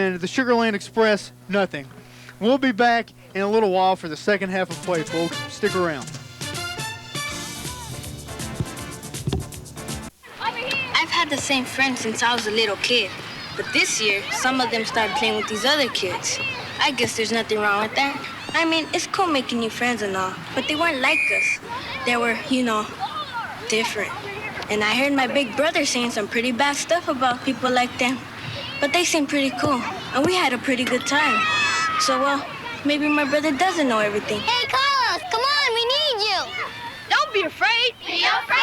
and the Sugarland Express, nothing. We'll be back in a little while for the second half of play, folks. Stick around. I've had the same friends since I was a little kid. But this year, some of them started playing with these other kids. I guess there's nothing wrong with that. I mean, it's cool making new friends and all, but they weren't like us. They were, different. And I heard my big brother saying some pretty bad stuff about people like them. But they seemed pretty cool, and we had a pretty good time. So, well, maybe my brother doesn't know everything. Hey, Carlos, come on, we need you. Don't be afraid. Be your friend.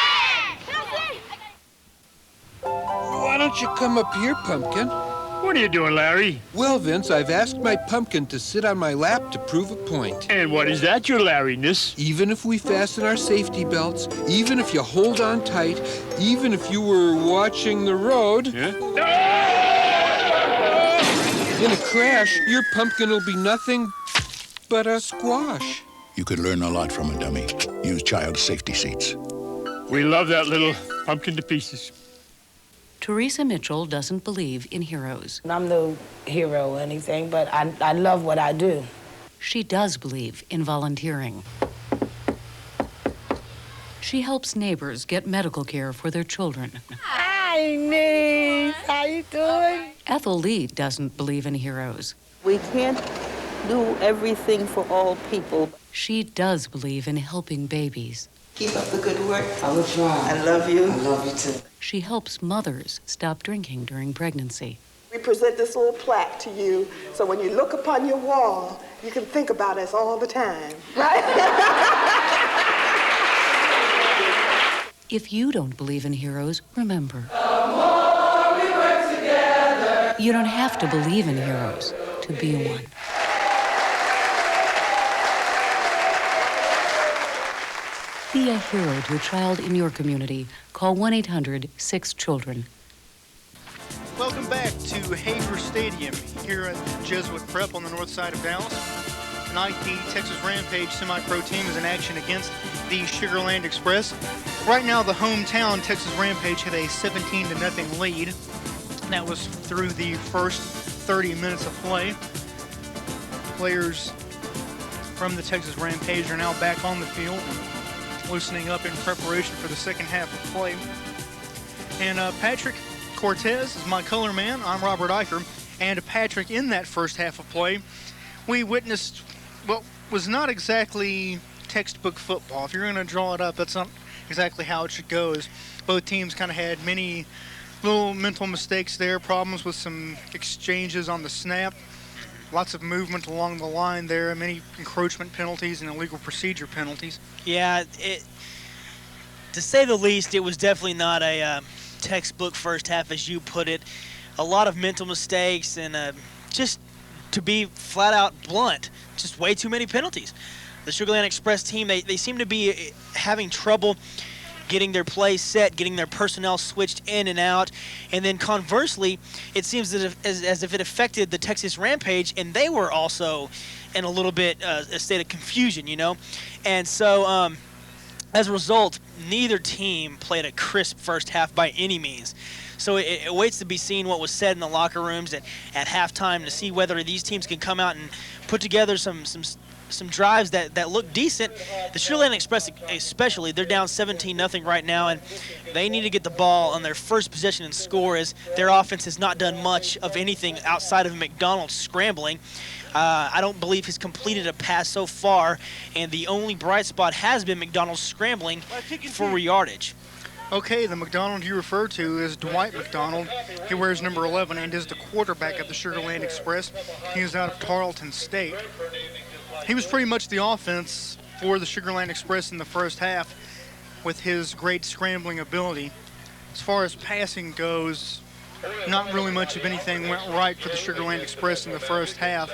Why don't you come up here, Pumpkin? What are you doing, Larry? Well, Vince, I've asked my pumpkin to sit on my lap to prove a point. And what is that, your Larryness? Even if we fasten our safety belts, even if you hold on tight, even if you were watching the road... Yeah? In a crash, your pumpkin will be nothing but a squash. You could learn a lot from a dummy. Use child safety seats. We love that little pumpkin to pieces. Teresa Mitchell doesn't believe in heroes. I'm no hero or anything, but I love what I do. She does believe in volunteering. She helps neighbors get medical care for their children. Hi, niece. How you doing? Ethel Lee doesn't believe in heroes. We can't do everything for all people. She does believe in helping babies. Keep up the good work. I will try. I love you. I love you too. She helps mothers stop drinking during pregnancy. We present this little plaque to you, so when you look upon your wall, you can think about us all the time, right? If you don't believe in heroes, remember, The more we work together. You don't have to believe in heroes to be one. Be a hero to a child in your community. Call 1-800-6-CHILDREN. Welcome back to Hagar Stadium here at Jesuit Prep on the north side of Dallas. Tonight, the Texas Rampage semi-pro team is in action against the Sugarland Express. Right now, the hometown Texas Rampage had a 17-0 lead. That was through the first 30 minutes of play. Players from the Texas Rampage are now back on the field, loosening up in preparation for the second half of play. And Patrick Cortez is my color man. I'm Robert Eicher. And Patrick, in that first half of play, we witnessed what was not exactly textbook football. If you're going to draw it up, that's not exactly how it should go. As both teams kind of had many little mental mistakes there, problems with some exchanges on the snap, lots of movement along the line there, many encroachment penalties and illegal procedure penalties. Yeah, to say the least, it was definitely not a textbook first half, as you put it. A lot of mental mistakes and just to be flat out blunt, just way too many penalties. The Sugarland Express team, they seem to be having trouble getting their plays set, getting their personnel switched in and out. And then conversely, it seems as if it affected the Texas Rampage, and they were also in a little bit a state of confusion, you know. And so as a result, neither team played a crisp first half by any means. So it waits to be seen what was said in the locker rooms at halftime to see whether these teams can come out and put together some drives that look decent. The Sugarland Express especially, they're down 17-0 right now, and they need to get the ball on their first possession and score, as their offense has not done much of anything outside of McDonald scrambling. I don't believe he's completed a pass so far, and the only bright spot has been McDonald scrambling for yardage. Okay, the McDonald you refer to is Dwight McDonald. He wears number 11 and is the quarterback of the Sugarland Express. He is out of Tarleton State. He was pretty much the offense for the Sugarland Express in the first half with his great scrambling ability. As far as passing goes, not really much of anything went right for the Sugarland Express in the first half.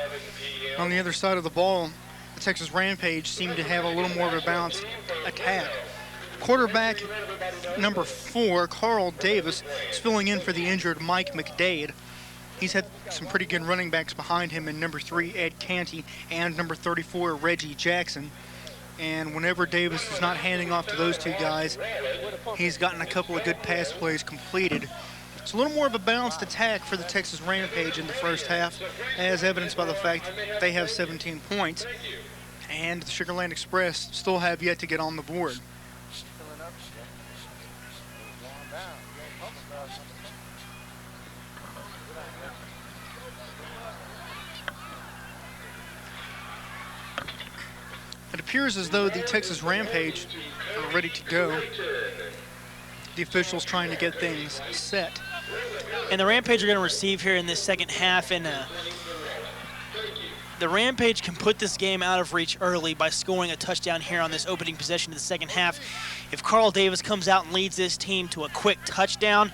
On the other side of the ball, the Texas Rampage seemed to have a little more of a balanced attack. Quarterback number 4, Carl Davis, is filling in for the injured Mike McDade. He's had some pretty good running backs behind him in number 3, Ed Canty, and number 34, Reggie Jackson. And whenever Davis is not handing off to those two guys, he's gotten a couple of good pass plays completed It's a little more of a balanced attack for the Texas Rampage in the first half, as evidenced by the fact that they have 17 points, and the Sugarland Express still have yet to get on the board. It appears as though the Texas Rampage are ready to go. The officials trying to get things set. And the Rampage are going to receive here in this second half, and the Rampage can put this game out of reach early by scoring a touchdown here on this opening possession of the second half. If Carl Davis comes out and leads this team to a quick touchdown,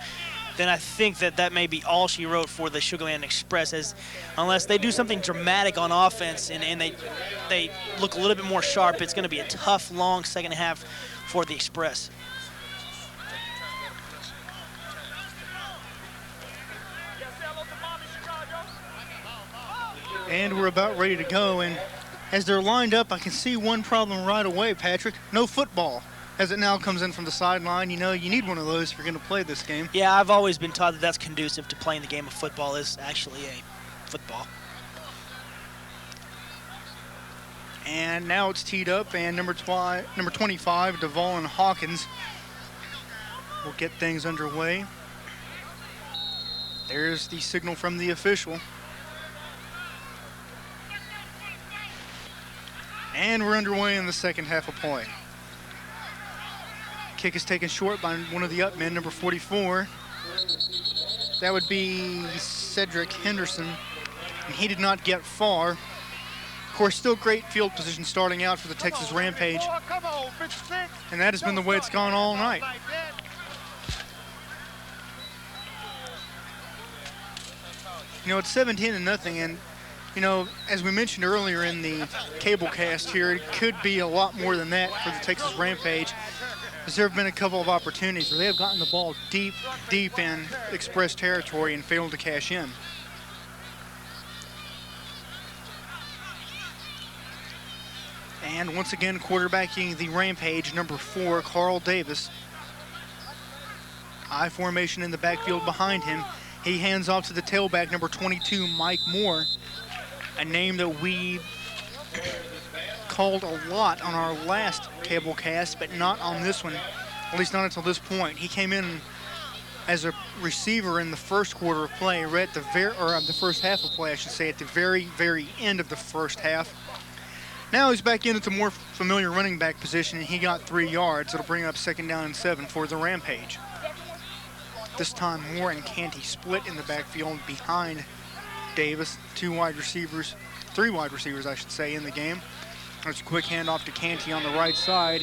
then I think that may be all she wrote for the Sugarland Express, as unless they do something dramatic on offense and they look a little bit more sharp, it's going to be a tough, long second half for the Express. And we're about ready to go, and as they're lined up, I can see one problem right away, Patrick. No football. As it now comes in from the sideline, you know you need one of those if you're going to play this game. Yeah, I've always been taught that that's conducive to playing the game of football, is actually a football. And now it's teed up, and number 25, Devon Hawkins, will get things underway. There's the signal from the official. And we're underway in the second half of play. Kick is taken short by one of the up men, number 44. That would be Cedric Henderson, and he did not get far. Of course, still great field position starting out for the Texas Rampage, and that has been the way it's gone all night. You know, it's 17-0, and you know, as we mentioned earlier in the cable cast here, it could be a lot more than that for the Texas Rampage, as there have been a couple of opportunities where they have gotten the ball deep, deep in Express territory and failed to cash in. And once again, quarterbacking the Rampage, number 4, Carl Davis. I formation in the backfield behind him. He hands off to the tailback, number 22, Mike Moore, a name that we called a lot on our last cable cast, but not on this one, at least not until this point. He came in as a receiver in the first quarter of play, right at the first half of play, I should say, at the very, very end of the first half. Now he's back in at the more familiar running back position, and he got 3 yards. It'll bring up 2nd down and 7 for the Rampage. This time, Moore and Canty split in the backfield behind Davis. 3 wide receivers, I should say, in the game. There's a quick handoff to Canty on the right side.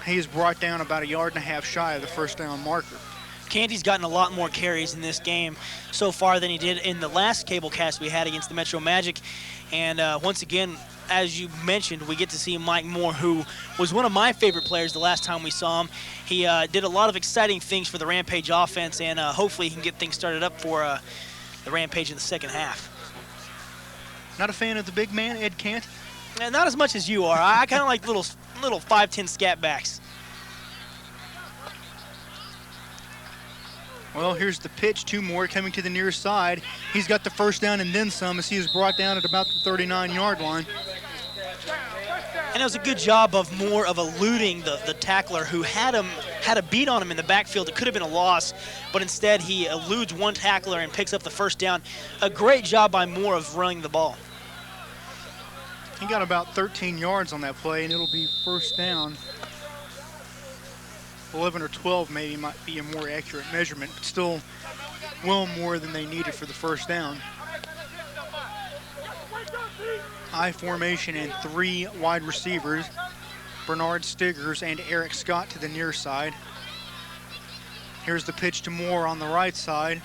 He is brought down about 1.5 yards shy of the first down marker. Canty's gotten a lot more carries in this game so far than he did in the last cable cast we had against the Metro Magic. And once again, as you mentioned, we get to see Mike Moore, who was one of my favorite players the last time we saw him. He did a lot of exciting things for the Rampage offense, and hopefully he can get things started up for the Rampage in the second half. Not a fan of the big man, Ed Canty? Not as much as you are. I kind of like little 5'10" scat backs. Well, here's the pitch to Moore coming to the near side. He's got the first down and then some, as he is brought down at about the 39-yard line. And it was a good job of Moore of eluding the tackler who had a beat on him in the backfield. It could have been a loss, but instead he eludes one tackler and picks up the first down. A great job by Moore of running the ball. He got about 13 yards on that play, and it'll be first down. 11 or 12 maybe might be a more accurate measurement, but still well more than they needed for the first down. I formation and 3 wide receivers, Bernard Stiggers and Eric Scott to the near side. Here's the pitch to Moore on the right side.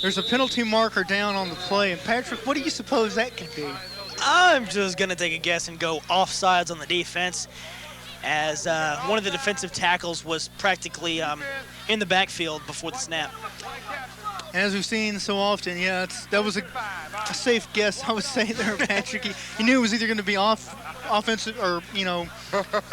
There's a penalty marker down on the play, and Patrick, what do you suppose that could be? I'm just gonna take a guess and go offsides on the defense, as one of the defensive tackles was practically in the backfield before the snap. And as we've seen so often, yeah, that was a safe guess, I would say there, Patrick. You knew it was either going to be offensive or, you know,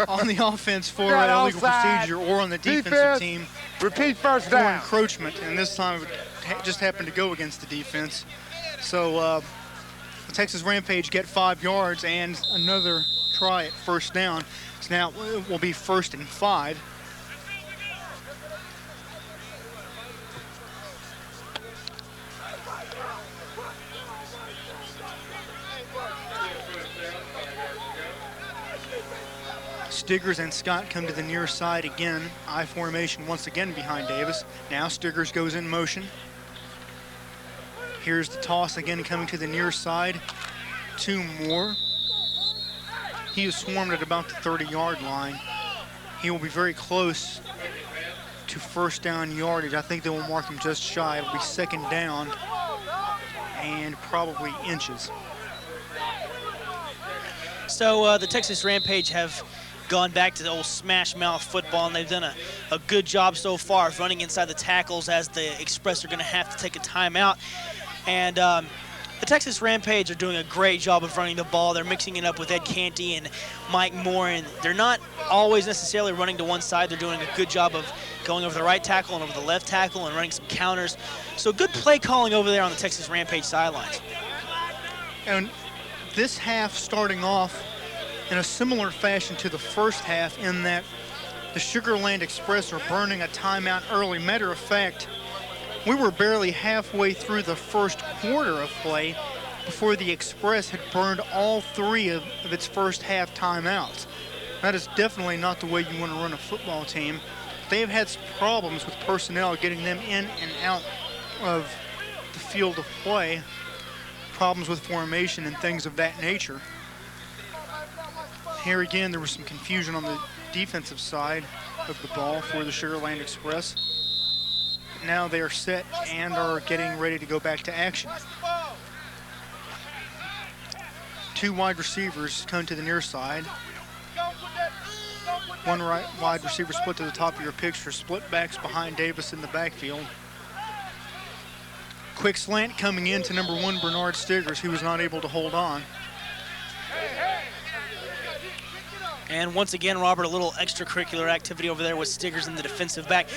on the offense for illegal procedure or on the defensive team. Repeat first down. For encroachment, and this time it just happened to go against the defense. So the Texas Rampage get 5 yards and another try at first down. So now it will be 1st and 5. Stiggers and Scott come to the near side again. I formation once again behind Davis. Now Stiggers goes in motion. Here's the toss again coming to the near side. 2 more. He is swarmed at about the 30-yard line. He will be very close to first down yardage. I think they will mark him just shy. It'll be 2nd down and probably inches. So the Texas Rampage have gone back to the old smash mouth football, and they've done a good job so far of running inside the tackles, as the Express are going to have to take a timeout. And the Texas Rampage are doing a great job of running the ball. They're mixing it up with Ed Canty and Mike Moore, and they're not always necessarily running to one side. They're doing a good job of going over the right tackle and over the left tackle and running some counters. So good play calling over there on the Texas Rampage sidelines. And this half starting off in a similar fashion to the first half, in that the Sugarland Express are burning a timeout early. Matter of fact, we were barely halfway through the first quarter of play before the Express had burned all 3 of its first half timeouts. That is definitely not the way you want to run a football team. They have had some problems with personnel getting them in and out of the field of play, problems with formation and things of that nature. Here again, there was some confusion on the defensive side of the ball for the Sugarland Express. Now they are set and are getting ready to go back to action. 2 wide receivers come to the near side. 1 right wide receiver split to the top of your picture. Split backs behind Davis in the backfield. Quick slant coming in to number 1, Bernard Stiggers, who was not able to hold on. And once again, Robert, a little extracurricular activity over there with Stiggers in the defensive back.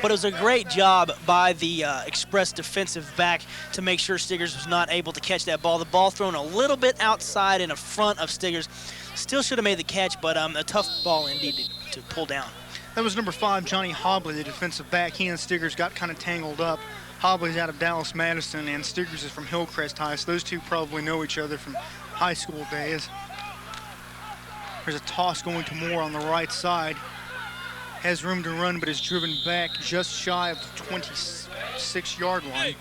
But it was a great job by the Express defensive back to make sure Stiggers was not able to catch that ball. The ball thrown a little bit outside and in front of Stiggers. Still should have made the catch, but a tough ball indeed to pull down. That was number 5, Johnny Hobley, the defensive back. He and Stiggers got kind of tangled up. Hobley's out of Dallas Madison, and Stiggers is from Hillcrest High, so those two probably know each other from high school days. There's a toss going to Moore on the right side. Has room to run, but is driven back just shy of the 26-yard line.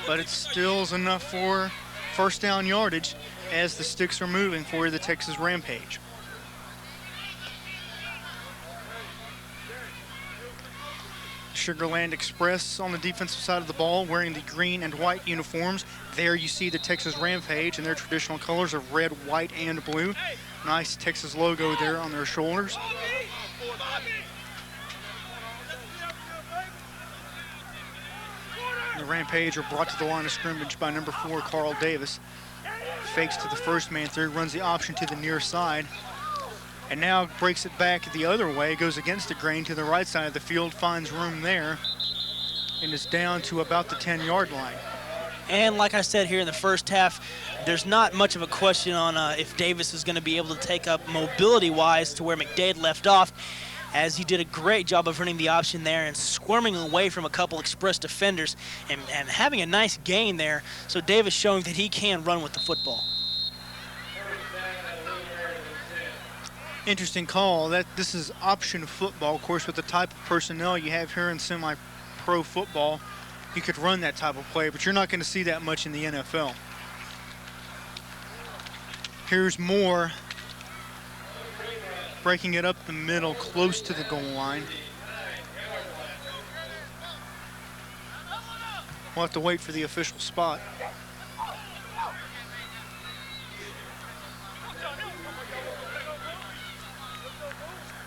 But it still is enough for first down yardage as the sticks are moving for the Texas Rampage. Sugarland Express on the defensive side of the ball wearing the green and white uniforms. There you see the Texas Rampage in their traditional colors of red, white, and blue. Nice Texas logo there on their shoulders. The Rampage are brought to the line of scrimmage by number 4, Carl Davis. Fakes to the first man through, runs the option to the near side. And now breaks it back the other way, goes against the grain to the right side of the field, finds room there, and is down to about the 10-yard line. And like I said here in the first half, there's not much of a question on if Davis is going to be able to take up mobility-wise to where McDade left off, as he did a great job of running the option there and squirming away from a couple Express defenders and having a nice gain there. So Davis showing that he can run with the football. Interesting call. This is option football. Of course, with the type of personnel you have here in semi-pro football, you could run that type of play, but you're not going to see that much in the NFL. Here's Moore breaking it up the middle, close to the goal line. We'll have to wait for the official spot.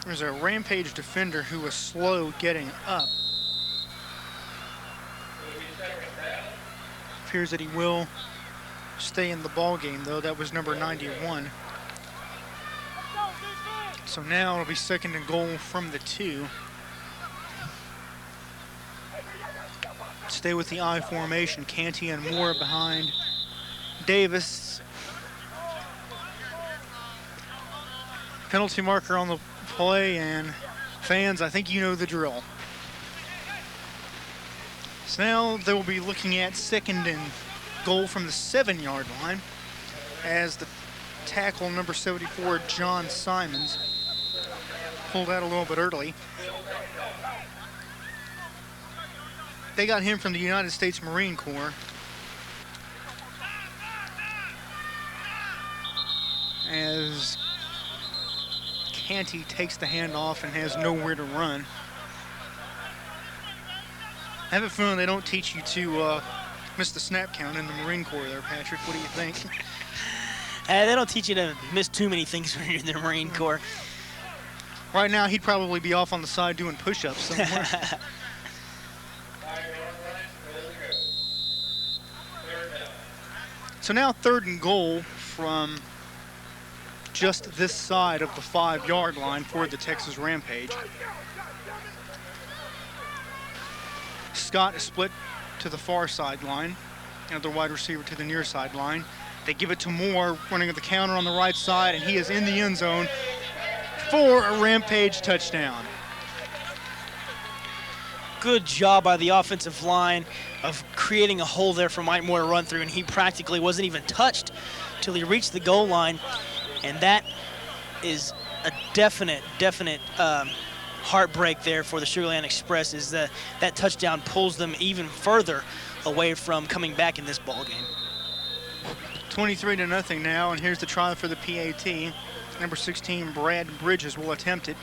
There's a Rampage defender who was slow getting up. appears that he will stay in the ball game, though. That was number 91. So now it'll be 2nd and goal from the 2. Stay with the I formation. Canty and Moore behind Davis. Penalty marker on the play, and fans, I think you know the drill. So now they will be looking at 2nd and goal from the 7-yard line as the tackle, number 74, John Simons, pulled out a little bit early. They got him from the United States Marine Corps. As Canty takes the handoff and has nowhere to run. I have a feeling they don't teach you to miss the snap count in the Marine Corps there, Patrick. What do you think? They don't teach you to miss too many things when you're in the Marine Corps. Right now, he'd probably be off on the side doing push-ups somewhere. So now 3rd and goal from just this side of the 5-yard line for the Texas Rampage. Scott is split to the far sideline, and the wide receiver to the near sideline. They give it to Moore, running at the counter on the right side, and he is in the end zone for a Rampage touchdown. Good job by the offensive line of creating a hole there for Mike Moore to run through, and he practically wasn't even touched till he reached the goal line, and that is a definite heartbreak there for the Sugarland Express, is that touchdown pulls them even further away from coming back in this ball game. 23-0 now, and here's the try for the PAT. Number 16, Brad Bridges, will attempt it.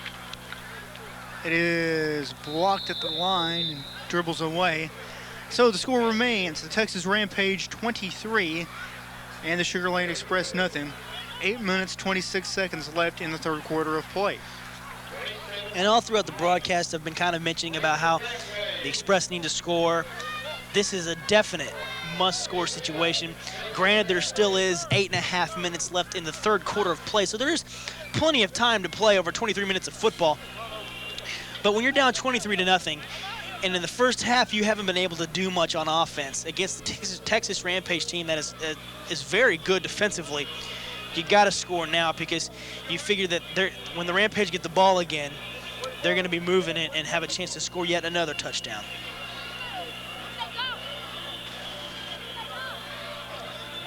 It is blocked at the line and dribbles away. So the score remains the Texas Rampage 23 and the Sugarland Express nothing. 8 minutes, 26 seconds left in the 3rd quarter of play. And all throughout the broadcast, I've been kind of mentioning about how the Express need to score. This is a definite must-score situation. Granted, there still is 8.5 minutes left in the 3rd quarter of play, so there's plenty of time to play over 23 minutes of football. But when you're down 23-0, and in the first half you haven't been able to do much on offense against the Texas Rampage team that is very good defensively, you got to score now, because you figure that when the Rampage get the ball again, they're going to be moving it and have a chance to score yet another touchdown.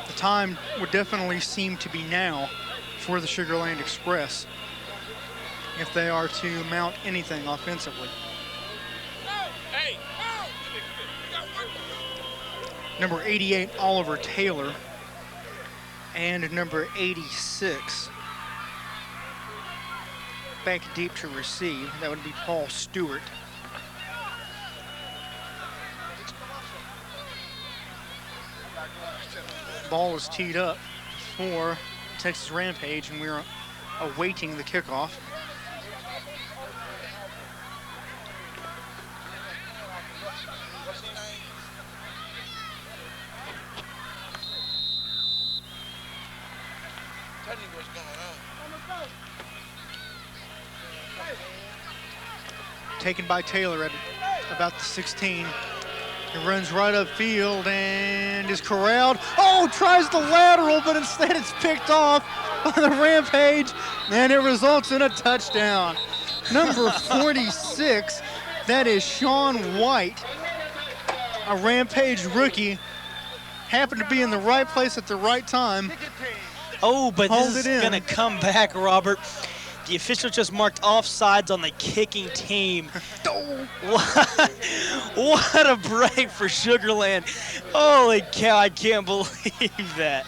The time would definitely seem to be now for the Sugarland Express if they are to mount anything offensively. Number 88, Oliver Taylor, and number 86, back deep to receive. That would be Paul Stewart. Ball is teed up for Texas Rampage, and we're awaiting the kickoff. Taken by Taylor at about the 16. He runs right upfield and is corralled. Oh, tries the lateral, but instead it's picked off by the Rampage, and it results in a touchdown. Number 46, that is Sean White, a Rampage rookie, happened to be in the right place at the right time. Oh, but this is going to come back, Robert. The official just marked offsides on the kicking team. What a break for Sugarland. Holy cow, I can't believe that.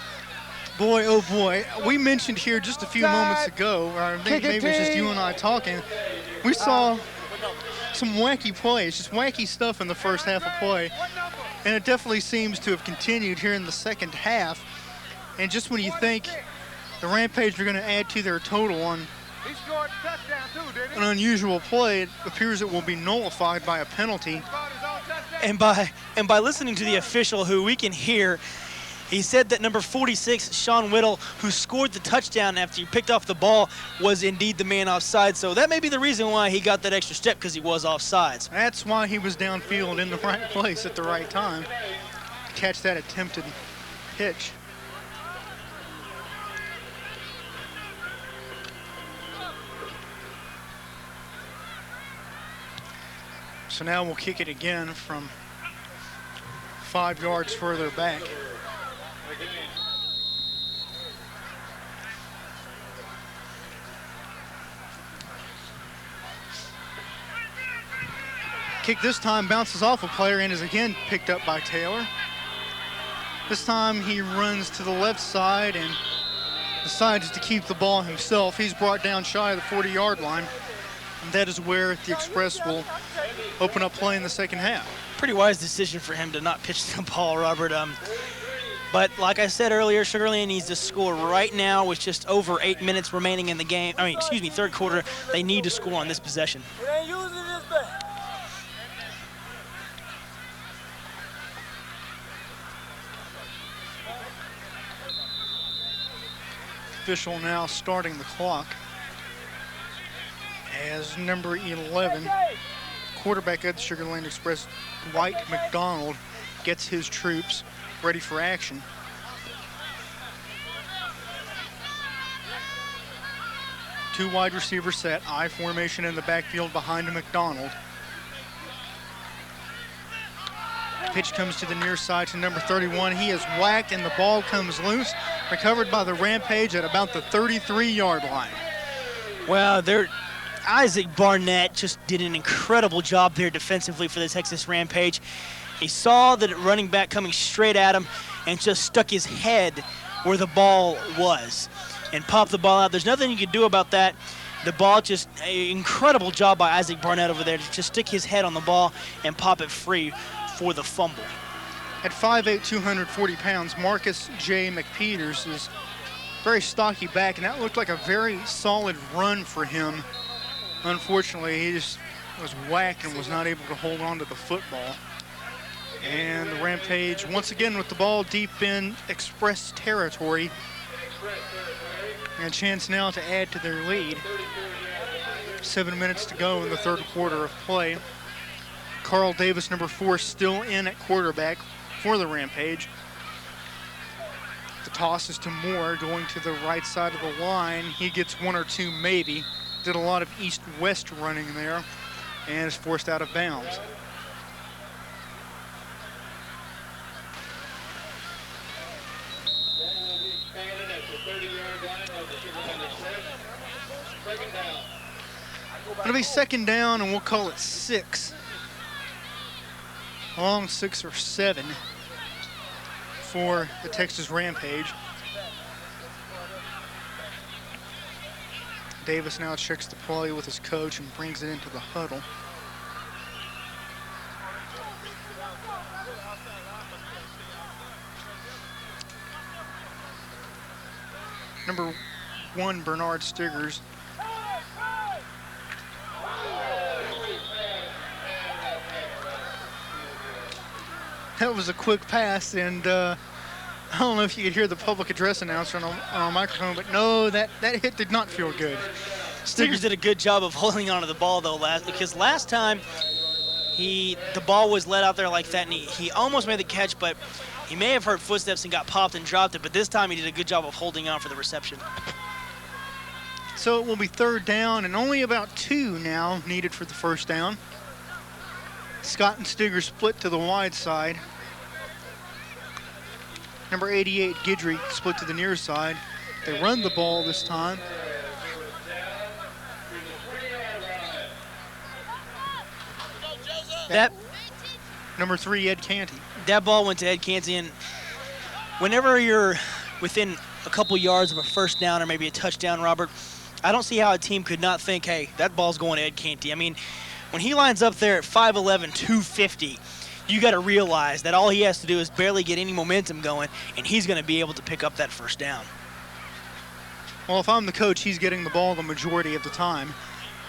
Boy, oh boy. We mentioned here just a few moments ago, or I think maybe it's just you and I talking, we saw some wacky plays, just wacky stuff in the first half of play. And it definitely seems to have continued here in the second half. And just when you think the Rampage are going to add to their total on an unusual play, it appears it will be nullified by a penalty And by listening to the official, who we can hear, he said that number 46, Sean Whittle, who scored the touchdown after he picked off the ball, was indeed the man offside. So that may be the reason why he got that extra step, because he was offsides. That's why he was downfield in the right place at the right time to catch that attempted pitch. So now we'll kick it again from 5 yards further back. Kick this time bounces off a player and is again picked up by Taylor. This time he runs to the left side and decides to keep the ball himself. He's brought down shy of the 40-yard line. And that is where the Express will open up play in the second half. Pretty wise decision for him to not pitch the ball, Robert. But like I said earlier, Sugarland needs to score right now with just over 8 minutes remaining in the game. Third quarter. They need to score on this possession. Official now starting the clock as number 11, quarterback of the Sugarland Express, Dwight McDonald, gets his troops ready for action. Two wide receivers set, I formation in the backfield behind McDonald. Pitch comes to the near side to number 31. He is whacked and the ball comes loose, recovered by the Rampage at about the 33-yard line. Well, Isaac Barnett just did an incredible job there defensively for the Texas Rampage. He saw the running back coming straight at him and just stuck his head where the ball was and popped the ball out. There's nothing you can do about that. The ball, just an incredible job by Isaac Barnett over there to just stick his head on the ball and pop it free for the fumble. At 5'8", 240 pounds, Marcus J. McPeters is very stocky back, and that looked like a very solid run for him. Unfortunately, he just was whacked and was not able to hold on to the football. And the Rampage, once again with the ball deep in Express territory, and a chance now to add to their lead. 7 minutes to go in the third quarter of play. Carl Davis, number 4, still in at quarterback for the Rampage. The toss is to Moore, going to the right side of the line. He gets one or two maybe. Did a lot of east-west running there and is forced out of bounds. It'll be second down, and we'll call it 6. Long 6 or 7 for the Texas Rampage. Davis now checks the play with his coach and brings it into the huddle. Number 1, Bernard Stiggers. That was a quick pass, and I don't know if you could hear the public address announcer on our microphone, but no, that hit did not feel good. Stiggers did a good job of holding onto the ball, though, because last time the ball was let out there like that, and he almost made the catch, but he may have heard footsteps and got popped and dropped it, but this time he did a good job of holding on for the reception. So it will be third down, and only about 2 now needed for the first down. Scott and Stiggers split to the wide side. Number 88, Guidry, split to the near side. They run the ball this time. Number 3, Ed Canty. That ball went to Ed Canty, and whenever you're within a couple yards of a first down or maybe a touchdown, Robert, I don't see how a team could not think, hey, that ball's going to Ed Canty. I mean, when he lines up there at 5'11", 250, you got to realize that all he has to do is barely get any momentum going, and he's going to be able to pick up that first down. Well, if I'm the coach, he's getting the ball the majority of the time.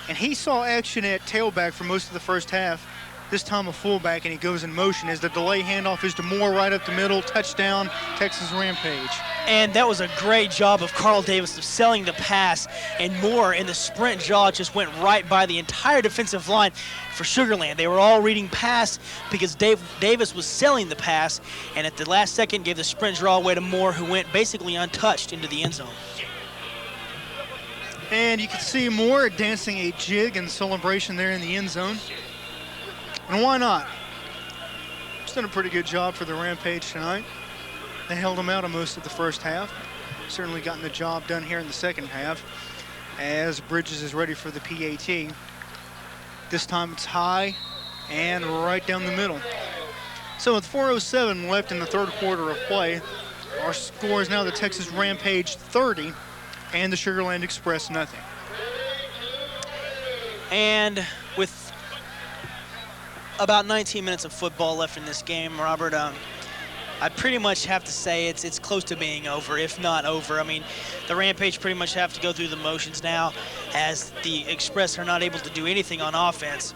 And he saw action at tailback for most of the first half This time a fullback, and he goes in motion as the delay handoff is to Moore right up the middle. Touchdown, Texas Rampage. And that was a great job of Carl Davis of selling the pass, and Moore in the sprint jaw just went right by the entire defensive line for Sugarland. They were all reading pass because Davis was selling the pass, and at the last second gave the sprint draw away to Moore, who went basically untouched into the end zone. And you can see Moore dancing a jig in celebration there in the end zone. And why not? He's done a pretty good job for the Rampage tonight. They held him out of most of the first half. Certainly gotten the job done here in the second half as Bridges is ready for the PAT. This time it's high and right down the middle. So with 4:07 left in the third quarter of play, our score is now the Texas Rampage 30 and the Sugarland Express nothing. And with about 19 minutes of football left in this game, Robert, I pretty much have to say it's close to being over, if not over. I mean, the Rampage pretty much have to go through the motions now as the Express are not able to do anything on offense.